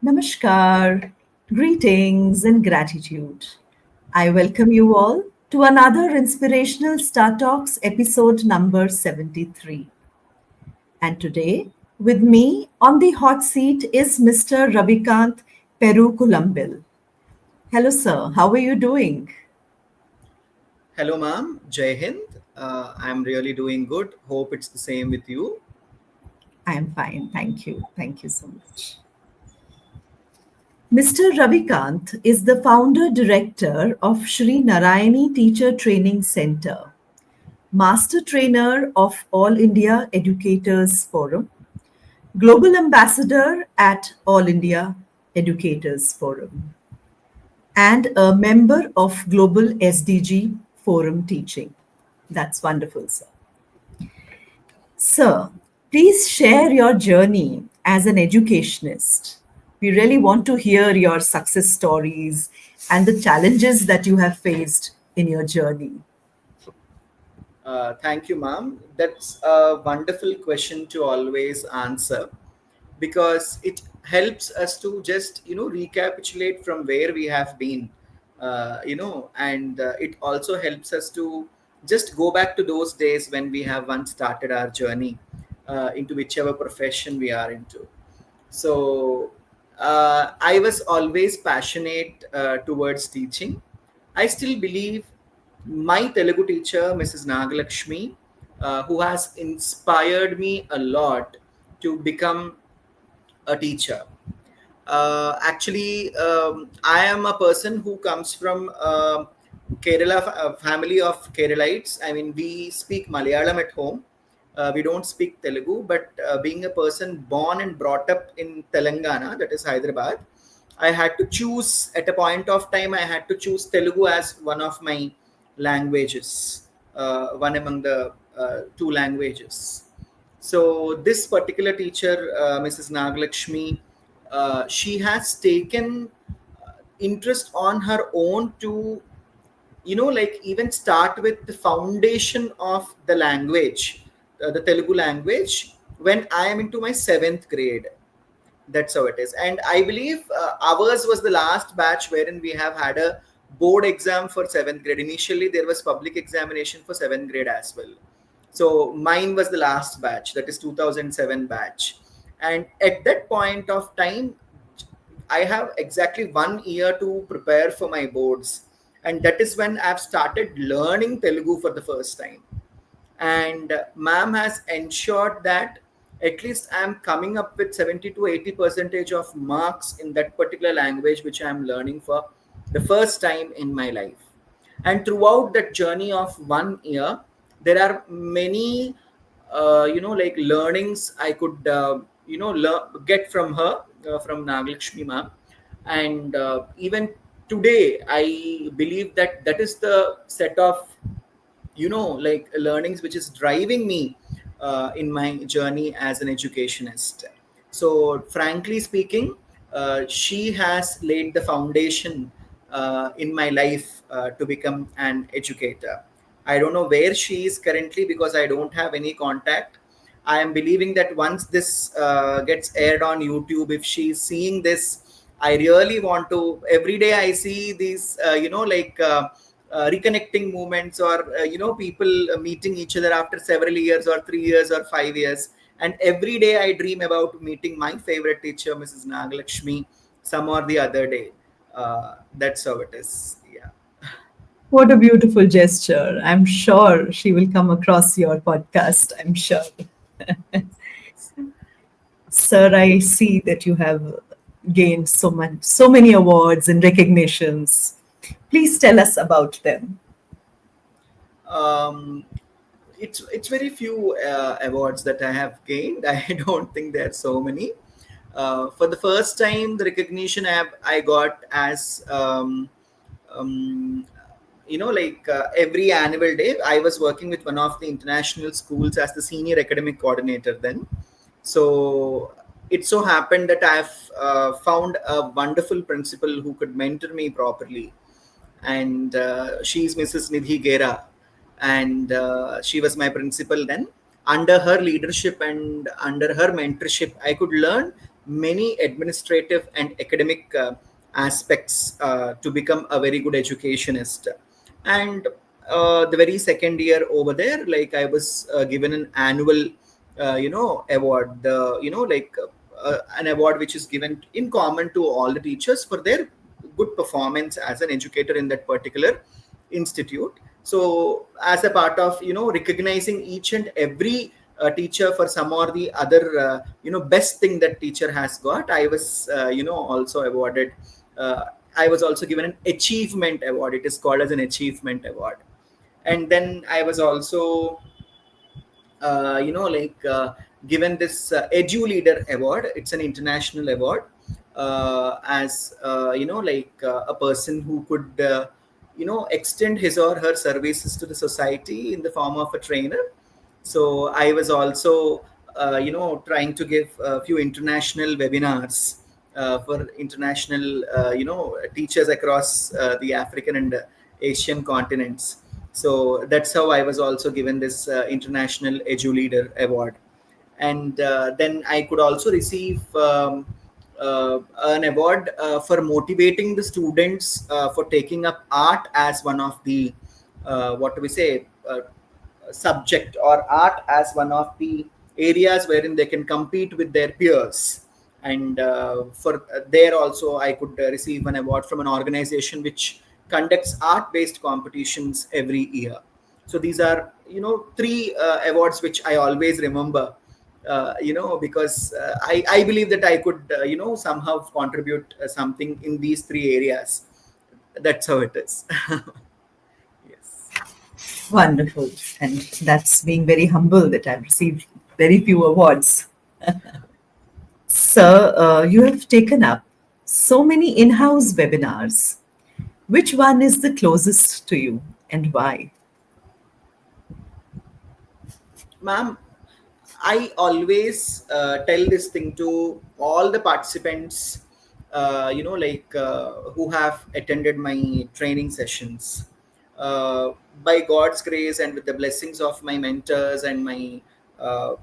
Namaskar, greetings and gratitude. I welcome you all to another Inspirational Star Talks episode number 73. And today, with me on the hot seat is Mr. Ravikanth Perukulambil. Hello, sir. How are you doing? Hello, ma'am. Jai Hind. I'm really doing good. Hope it's the same with you. I am fine. Thank you. Thank you so much. Mr. Ravikanth is the founder director of SriNarayani Teacher Training Center, Master Trainer of All India Educators Forum, Global Ambassador at All India Educators Forum, and a member of Global SDG Forum Teaching. That's wonderful, sir. Sir, please share your journey as an educationist. We really want to hear your success stories and the challenges that you have faced in your journey. Thank you, ma'am. That's a wonderful question to always answer because it helps us to just recapitulate from where we have been, and it also helps us to just go back to those days when we have once started our journey into whichever profession we are into. So I was always passionate towards teaching. I still believe my Telugu teacher, Mrs. Nagalakshmi, who has inspired me a lot to become a teacher. I am a person who comes from Kerala, a family of Keralites. I mean, we speak Malayalam at home. We don't speak Telugu, but being a person born and brought up in Telangana, that is Hyderabad, I had to choose at a point of time. I had to choose Telugu as one of my languages, one among the two languages. So this particular teacher, Mrs. Nagalakshmi, she has taken interest on her own to like even start with the foundation of the language, the Telugu language, when I am into my seventh grade. That's how it is. And I believe ours was the last batch wherein we have had a board exam for seventh grade. Initially, there was public examination for seventh grade as well. So mine was the last batch, that is 2007 batch. And at that point of time, I have exactly 1 year to prepare for my boards. And that is when I've started learning Telugu for the first time. And ma'am has ensured that at least I'm coming up with 70 to 80 percentage of marks in that particular language which I'm learning for the first time in my life. And throughout that journey of 1 year, there are many like learnings I could get from her, from Nagalakshmi ma'am. And even today I believe that that is the set of like learnings which is driving me in my journey as an educationist. So frankly speaking, she has laid the foundation in my life to become an educator. I don't know where she is currently because I don't have any contact. I am believing that once this gets aired on YouTube, if she's seeing this, I really want to. Every day I see these, reconnecting moments, or people meeting each other after several years, or 3 years, or 5 years. And every day I dream about meeting my favorite teacher, Mrs. Nagalakshmi, some or the other day. That's how it is. Yeah. What a beautiful gesture. I'm sure she will come across your podcast. I'm sure. Sir, I see that you have gained so many awards and recognitions. Please tell us about them. Um, it's very few awards that I have gained. I don't think there are so many. For the first time, the recognition I got as um, every annual day. I was working with one of the international schools as the senior academic coordinator then. So it so happened that I've found a wonderful principal who could mentor me properly, and she's Mrs. Nidhi Gera, and she was my principal then. Under her leadership and under her mentorship, I could learn many administrative and academic aspects to become a very good educationist. And the very second year over there, like I was given an annual award, the an award which is given in common to all the teachers for their good performance as an educator in that particular institute. So as a part of recognizing each and every teacher for some or the other best thing that teacher has got, I was also awarded, uh, I was also given an achievement award. It is called as an achievement award. And then I was also given this edu leader award. It's an international award, as a person who could extend his or her services to the society in the form of a trainer. So I was also trying to give a few international webinars for international teachers across the African and Asian continents. So that's how I was also given this international edu leader award. And then I could also receive an award for motivating the students for taking up art as one of the what do we say subject, or art as one of the areas wherein they can compete with their peers. And for there also I could receive an award from an organization which conducts art based competitions every year. So these are three awards which I always remember, because I believe that I could somehow contribute something in these three areas. That's how it is. Yes. Wonderful. And that's being very humble that I've received very few awards. Sir, you have taken up so many in house webinars. Which one is the closest to you and why? Ma'am, I always tell this thing to all the participants, who have attended my training sessions. By God's grace and with the blessings of my mentors and my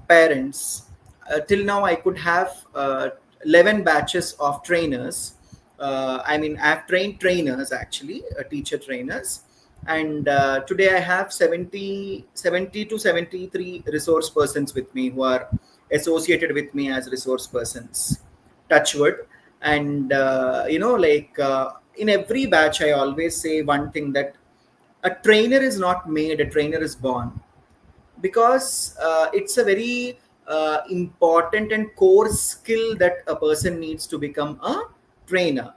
parents, till now I could have 11 batches of trainers. I mean, I've trained trainers actually, teacher trainers. And today I have 70 to 73 resource persons with me who are associated with me as resource persons. Touchwood. And in every batch I always say one thing, that a trainer is not made, a trainer is born. Because it's a very important and core skill that a person needs to become a trainer.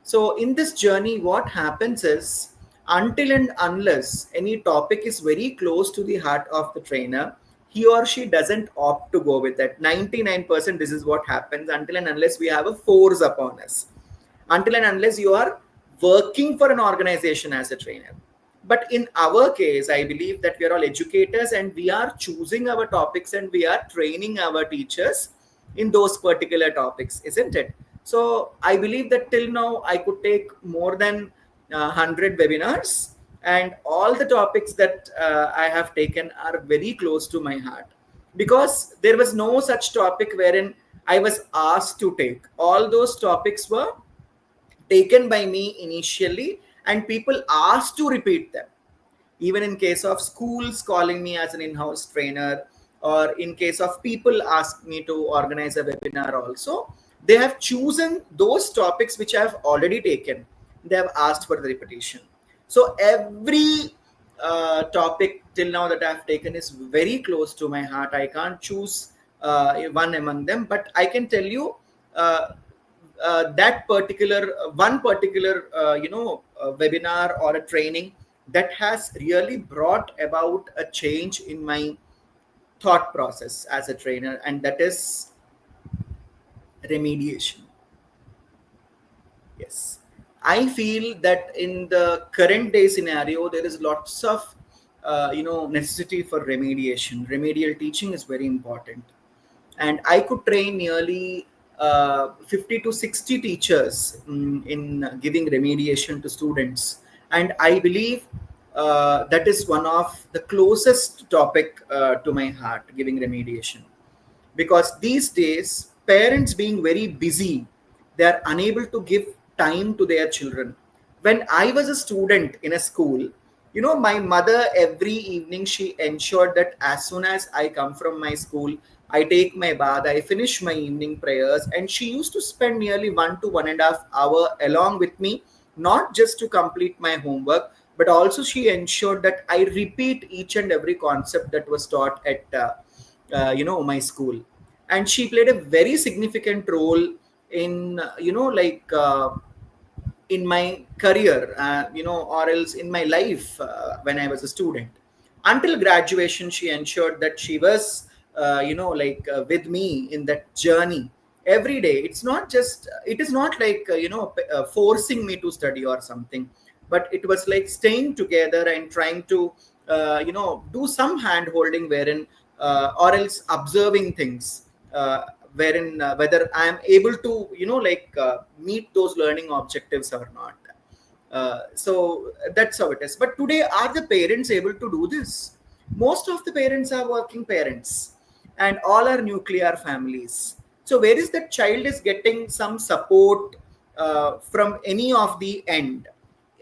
So in this journey, what happens is, until and unless any topic is very close to the heart of the trainer, he or she doesn't opt to go with that. 99% this is what happens, until and unless we have a force upon us, until and unless you are working for an organization as a trainer. But in our case, I believe that we are all educators and we are choosing our topics and we are training our teachers in those particular topics, isn't it? So I believe that till now I could take more than 100 webinars, and all the topics that I have taken are very close to my heart, because there was no such topic wherein I was asked to take. All those topics were taken by me initially, and people asked to repeat them. Even in case of schools calling me as an in-house trainer, or in case of people ask me to organize a webinar also, they have chosen those topics which I have already taken. They have asked for the repetition. So every topic till now that I have taken is very close to my heart. I can't choose one among them, but I can tell you uh, that particular one particular webinar or a training that has really brought about a change in my thought process as a trainer, and that is remediation. Yes, I feel that in the current day scenario, there is lots of necessity for remediation. Remedial teaching is very important, and I could train nearly 50 to 60 teachers in giving remediation to students. And I believe that is one of the closest topic to my heart, giving remediation. Because these days parents being very busy, they are unable to give time to their children. When I was a student in a school, my mother every evening, she ensured that as soon as I come from my school, I take my bath, I finish my evening prayers, and she used to spend nearly 1 to 1.5 hour along with me, not just to complete my homework, but also she ensured that I repeat each and every concept that was taught at my school. And she played a very significant role in in my career, or else in my life when I was a student. Until graduation, she ensured that she was, with me in that journey every day. It is not like, forcing me to study or something, but it was like staying together and trying to, do some hand holding wherein, or else observing things. Wherein whether I am able to meet those learning objectives or not. So that's how it is. But today, are the parents able to do this? Most of the parents are working parents, and all are nuclear families. So where is that child is getting some support from any of the end?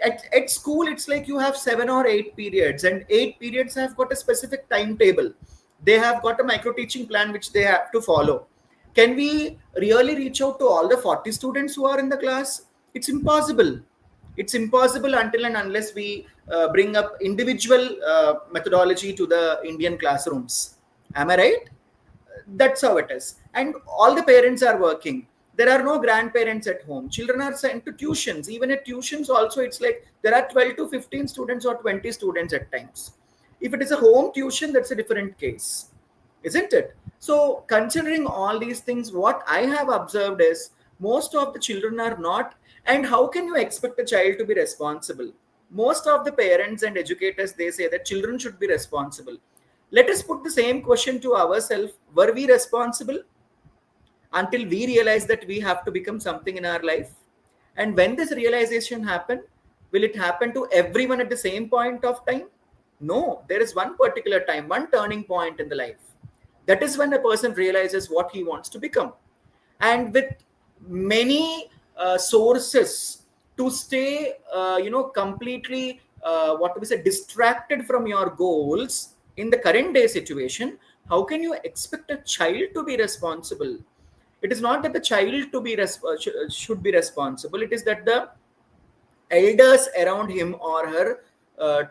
At school, it's like you have 7 or 8 periods, and 8 periods have got a specific timetable. They have got a micro teaching plan which they have to follow. Can we really reach out to all the 40 students who are in the class? It's impossible. It's impossible until and unless we bring up individual methodology to the Indian classrooms. Am I right? That's how it is. And all the parents are working. There are no grandparents at home. Children are sent to tuitions. Even at tuitions also, it's like there are 12 to 15 students or 20 students at times. If it is a home tuition, that's a different case, isn't it? So considering all these things, what I have observed is most of the children are not. And how can you expect a child to be responsible? Most of the parents and educators, they say that children should be responsible. Let us put the same question to ourselves. Were we responsible until we realize that we have to become something in our life? And when this realization happen, will it happen to everyone at the same point of time? No, there is one particular time, one turning point in the life. That is when a person realizes what he wants to become. And with many sources to stay, completely, what do we say, distracted from your goals in the current day situation, how can you expect a child to be responsible? It is not that the child to be should be responsible. It is that the elders around him or her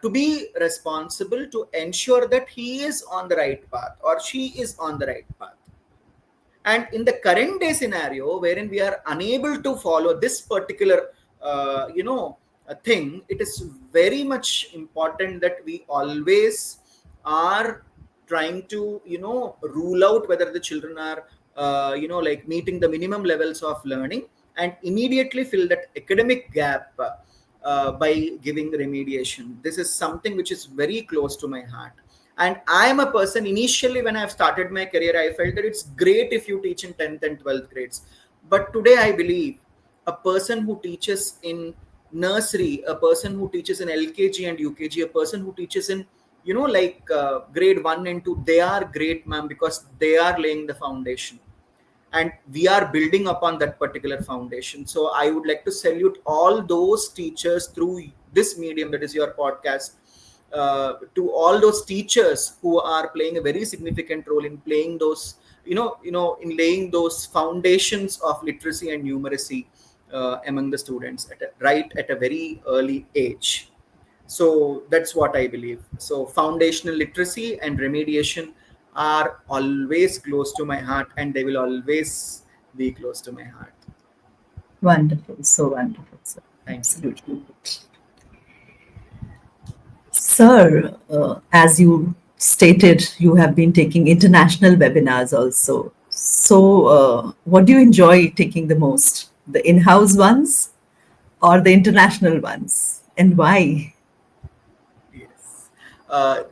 to be responsible to ensure that he is on the right path or she is on the right path. And in the current day scenario, wherein we are unable to follow this particular, thing, it is very much important that we always are trying to, rule out whether the children are, meeting the minimum levels of learning, and immediately fill that academic gap by giving remediation. This is something which is very close to my heart. And I am a person, initially when I've started my career, I felt that it's great if you teach in 10th and 12th grades. But today I believe a person who teaches in nursery, a person who teaches in LKG and UKG, a person who teaches in, grade 1 and 2, they are great, ma'am, because they are laying the foundation. And we are building upon that particular foundation. So I would like to salute all those teachers through this medium, that is your podcast, to all those teachers who are playing a very significant role in playing those, in laying those foundations of literacy and numeracy among the students right at a very early age. So that's what I believe. So foundational literacy and remediation are always close to my heart, and they will always be close to my heart. Wonderful, so wonderful, sir. Thank you. Absolutely. Sir, as you stated, you have been taking international webinars also. So, what do you enjoy taking the most? The in house ones or the international ones? And why? Yes.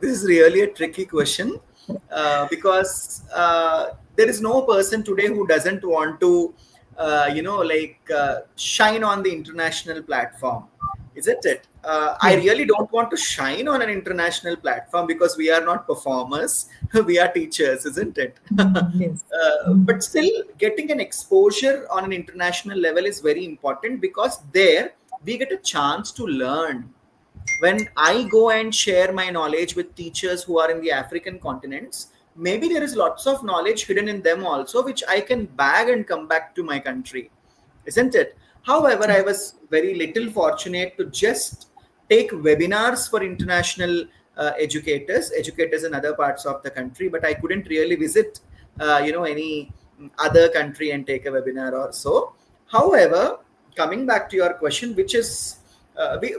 This is really a tricky question because there is no person today who doesn't want to, shine on the international platform. isn't it? I Yes. really don't want to shine on an international platform because we are not performers, we are teachers, isn't it? Yes. But still, getting an exposure on an international level is very important because there we get a chance to learn. When I go and share my knowledge with teachers who are in the African continents, maybe there is lots of knowledge hidden in them also, which I can bag and come back to my country, isn't it? However, I was very little fortunate to just take webinars for international educators in other parts of the country, but I couldn't really visit, any other country and take a webinar or so. However, coming back to your question, which is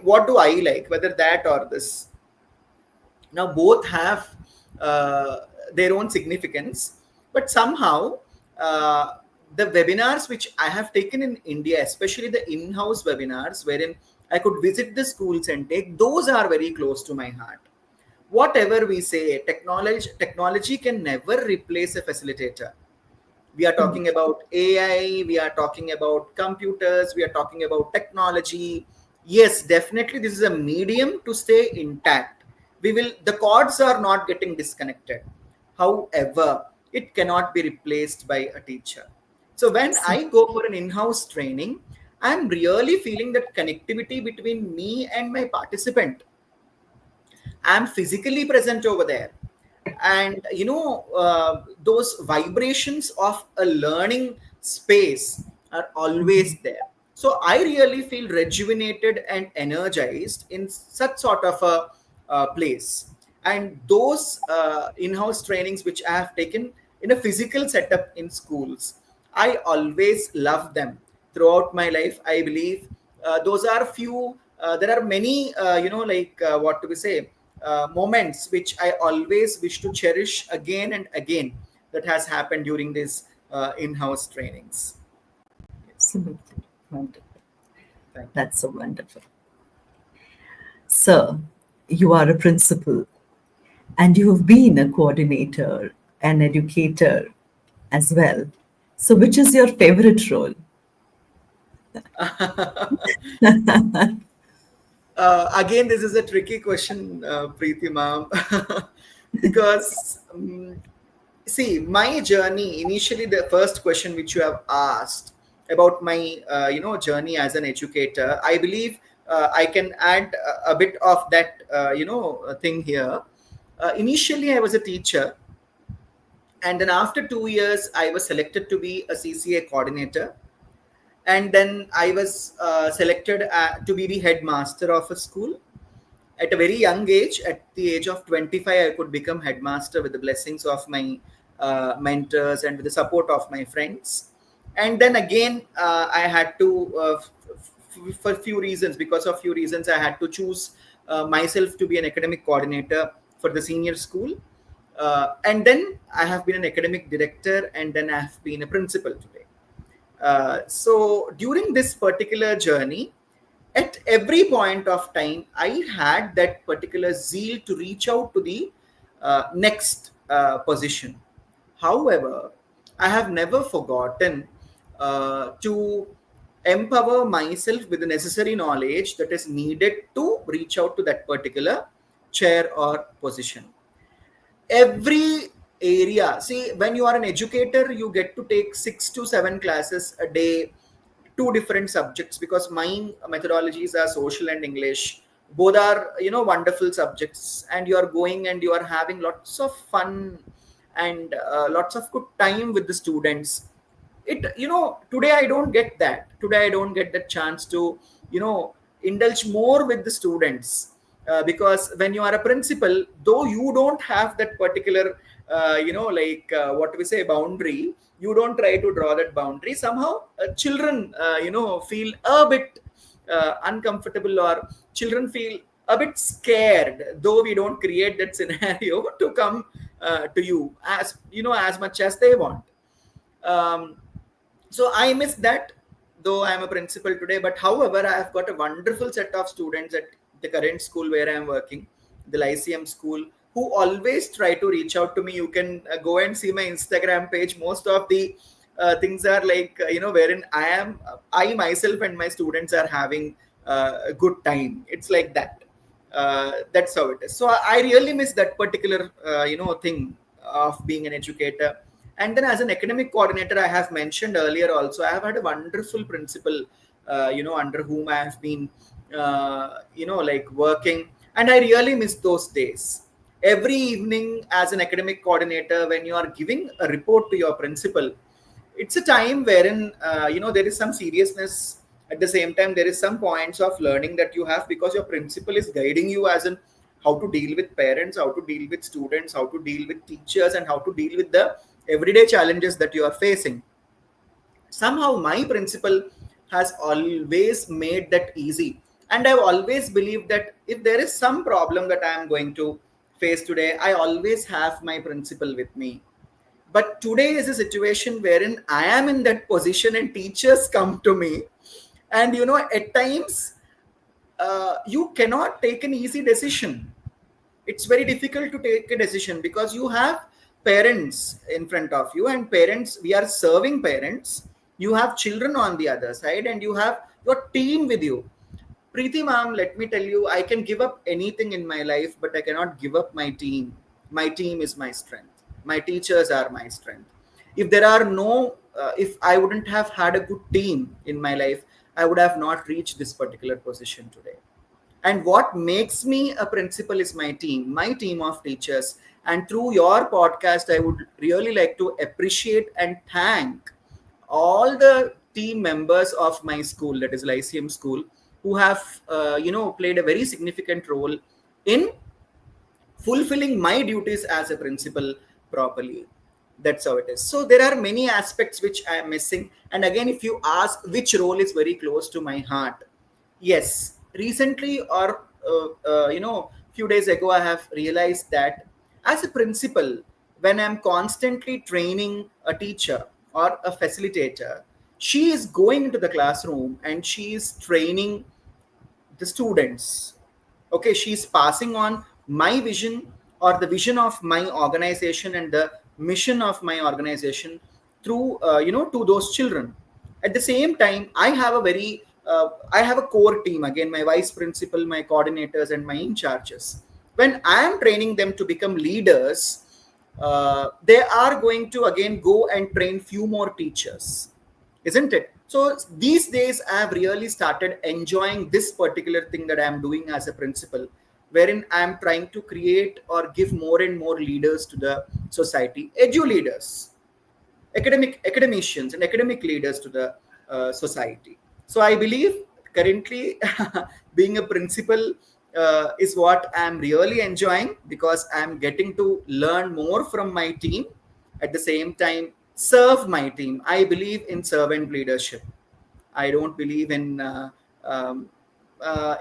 what do I like, whether that or this? Now, both have uh, their own significance, but somehow uh, the webinars which I have taken in India, especially the in-house webinars, wherein I could visit the schools and take, those are very close to my heart. Whatever we say, technology can never replace a facilitator. We are talking about AI, we are talking about computers, we are talking about technology. Yes, definitely, this is a medium to stay intact. The cords are not getting disconnected. However, it cannot be replaced by a teacher. So when I go for an in-house training, I'm really feeling that connectivity between me and my participant. I'm physically present over there, and those vibrations of a learning space are always there. So I really feel rejuvenated and energized in such sort of a place. And those in-house trainings which I have taken in a physical setup in schools, I always love them throughout my life. I believe those are few. There are many, what do we say, moments which I always wish to cherish again and again that has happened during these in-house trainings. Yes, Absolutely. Wonderful. thank you. That's so wonderful. Sir, you are a principal and you have been a coordinator, an educator as well. So, which is your favorite role? Again, this is a tricky question, Preeti ma'am, because see, my journey initially, the first question which you have asked about my journey as an educator, I believe I can add a bit of that thing here. Initially, I was a teacher, and then after 2 years, I was selected to be a CCA coordinator, and then I was selected to be the headmaster of a school. At a very young age, at the age of 25, I could become headmaster with the blessings of my mentors and with the support of my friends. And then again, I had to for few reasons, because of few reasons, I had to choose myself to be an academic coordinator for the senior school. And then I have been an academic director, and then I have been a principal today. So during this particular journey, at every point of time, I had that particular zeal to reach out to the next position. However, I have never forgotten to empower myself with the necessary knowledge that is needed to reach out to that particular chair or position. Every area, see, when you are an educator, you get to take 6 to 7 classes a day, two different subjects, because my methodologies are social and English. Both are wonderful subjects, and you are going and you are having lots of fun and lots of good time with the students. Today I don't get that. Today I don't get the chance to indulge more with the students, because when you are a principal, though you don't have that particular what do we say, boundary, you don't try to draw that boundary. Somehow children feel a bit uncomfortable, or children feel a bit scared, though we don't create that scenario to come to you as as much as they want. um, so I miss that, though I am a principal today. But however, I have got a wonderful set of students at the current school where I am working, the lyceum school, who always try to reach out to me. You can go and see my Instagram page. Most of the things are like wherein I myself and my students are having a good time. It's like that. That's how it is. So I really miss that particular thing of being an educator. And then as an academic coordinator, I have mentioned earlier also, I have had a wonderful principal, under whom I have been, like working, and I really miss those days. Every evening as an academic coordinator, when you are giving a report to your principal, it's a time wherein there is some seriousness. At the same time, there is some points of learning that you have, because your principal is guiding you as in how to deal with parents, how to deal with students, how to deal with teachers, and how to deal with the everyday challenges that you are facing. Somehow my principal has always made that easy, and I've always believed that if there is some problem that I am going to face today, I always have my principal with me. But today is a situation wherein I am in that position and teachers come to me, and at times you cannot take an easy decision. It's very difficult to take a decision because you have parents in front of you, and parents, we are serving parents. You have children on the other side, and you have your team with you. Preeti ma'am, let me tell you, I can give up anything in my life, but I cannot give up my team. My team is my strength. My teachers are my strength. If there are no, if I wouldn't have had a good team in my life, I would have not reached this particular position today. And what makes me a principal is my team of teachers. And through your podcast, I would really like to appreciate and thank all the team members of my school, that is Lyceum School, who have played a very significant role in fulfilling my duties as a principal properly. That's how it is. So there are many aspects which I am missing. And again, if you ask which role is very close to my heart, yes, recently, or few days ago, I have realized that as a principal, when I'm constantly training a teacher or a facilitator, she is going into the classroom and she is training the students. Okay, she's passing on my vision, or the vision of my organization, and the mission of my organization through to those children. At the same time, I have a core team, again my vice principal, my coordinators, and my in charges. When I am training them to become leaders, they are going to again go and train few more teachers, isn't it? So these days I have really started enjoying this particular thing that I am doing as a principal, wherein I am trying to create or give more and more leaders to the society, edu leaders, academicians and academic leaders to the society. So I believe currently being a principal is what I'm really enjoying, because I'm getting to learn more from my team, at the same time serve my team. I believe in servant leadership. I don't believe in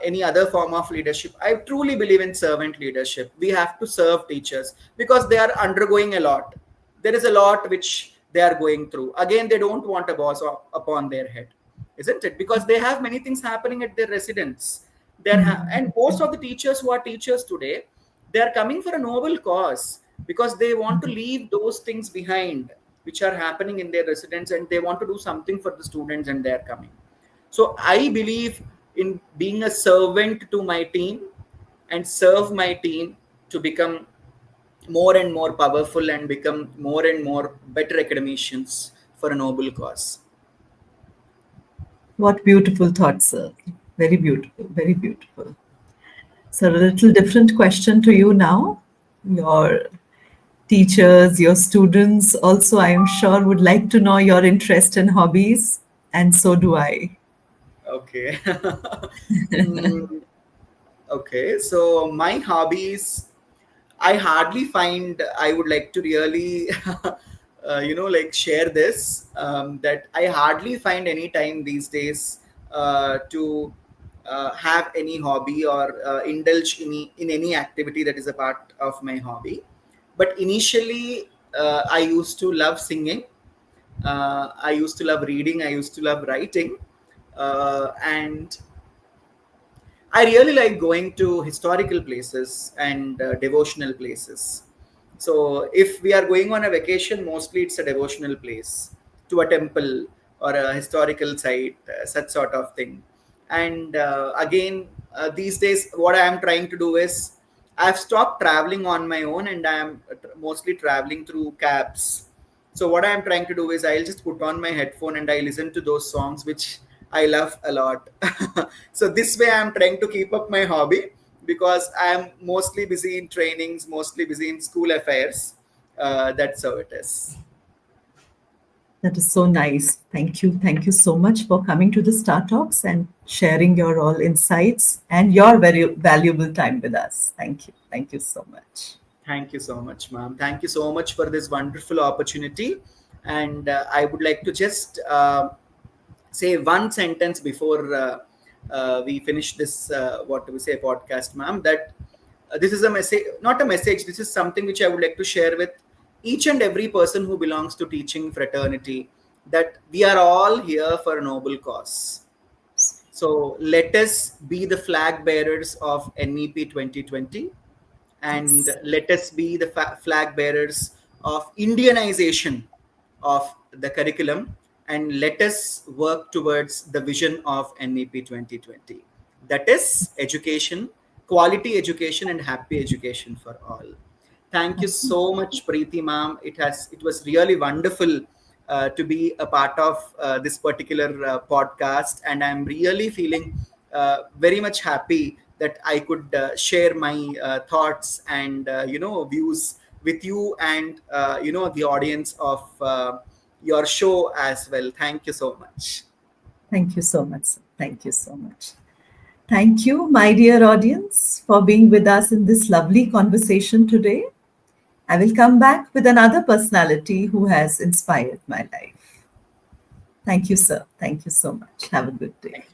any other form of leadership. I truly believe in servant leadership. We have to serve teachers because they are undergoing a lot. There is a lot which they are going through. Again, they don't want a boss upon their head, isn't it? Because they have many things happening at their residence. And most of the teachers who are teachers today, they are coming for a noble cause, because they want to leave those things behind which are happening in their residence, and they want to do something for the students, and they are coming. So I believe in being a servant to my team and serve my team to become more and more powerful and become more and more better academicians for a noble cause. What beautiful thoughts, sir. Very beautiful, very beautiful. So, a little different question to you now. Your teachers, your students also, I am sure, would like to know your interest and hobbies, and so do I. Okay. Mm, okay. So my hobbies, I hardly find I would like to really, like share this. That I hardly find any time these days to have any hobby or indulge in any activity that is a part of my hobby. But initially, I used to love singing. I used to love reading. I used to love writing, and I really like going to historical places and devotional places. So if we are going on a vacation, mostly it's a devotional place, to a temple or a historical site, such sort of thing. And again, these days, what I am trying to do is I've stopped traveling on my own, and I am mostly traveling through cabs. So what I am trying to do is I'll just put on my headphone and I listen to those songs which I love a lot. So this way I'm trying to keep up my hobby, because I am mostly busy in trainings, mostly busy in school affairs. That's how it is. That is so nice. Thank you. Thank you so much for coming to the Star Talks and sharing your all insights and your very valuable time with us. Thank you. Thank you so much. Thank you so much, ma'am. Thank you so much for this wonderful opportunity. And I would like to just say one sentence before we finish this, what do we say, podcast, ma'am, that this is a message, not a message, this is something which I would like to share with each and every person who belongs to teaching fraternity, that we are all here for a noble cause. So let us be the flag bearers of NEP 2020, and Yes. let us be the flag bearers of Indianization of the curriculum, and let us work towards the vision of NEP 2020. That is education, quality education, and happy education for all. Thank you Absolutely. so much, Preeti ma'am. It was really wonderful to be a part of this particular podcast, and I'm really feeling very much happy that I could share my thoughts and views with you, and the audience of your show as well. Thank you so much. Thank you so much. Sir. Thank you so much. Thank you, my dear audience, for being with us in this lovely conversation today. I will come back with another personality who has inspired my life. Thank you, sir. Thank you so much. Have a good day. Thank you.